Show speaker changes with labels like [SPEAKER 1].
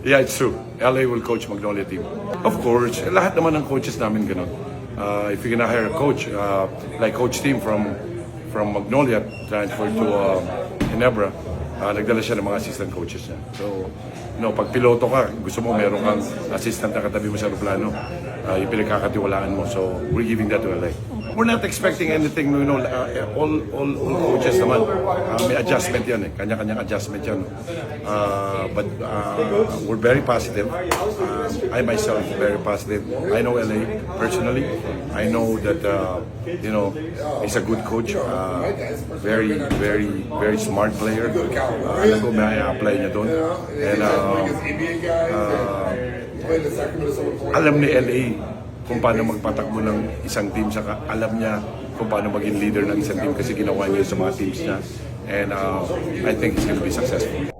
[SPEAKER 1] Yeah, it's true. LA will coach Magnolia team. Of course, lahat naman ng coaches namin ganun. If you're gonna hire a coach, like Coach Tim from Magnolia, transferred to Ginebra, nagdala siya ng mga assistant coaches niya. So, pag piloto ka, gusto mo meron kang assistant na katabi mo sa aeroplano, yung pinagkakatiwalaan mo. So, we're giving that to LA. We're not expecting anything, all coaches naman, may adjustment yan kanya-kanyang adjustment yan. But we're very positive. I myself very positive. I know LA personally. I know that, he's a good coach. Very, very, very smart player. Alam ko may apply niya doon. And alam ni LA kung paano magpatakbo ng isang team, saka alam niya kung paano maging leader ng isang team kasi ginawa niya sa mga teams niya. And I think he's going to be successful.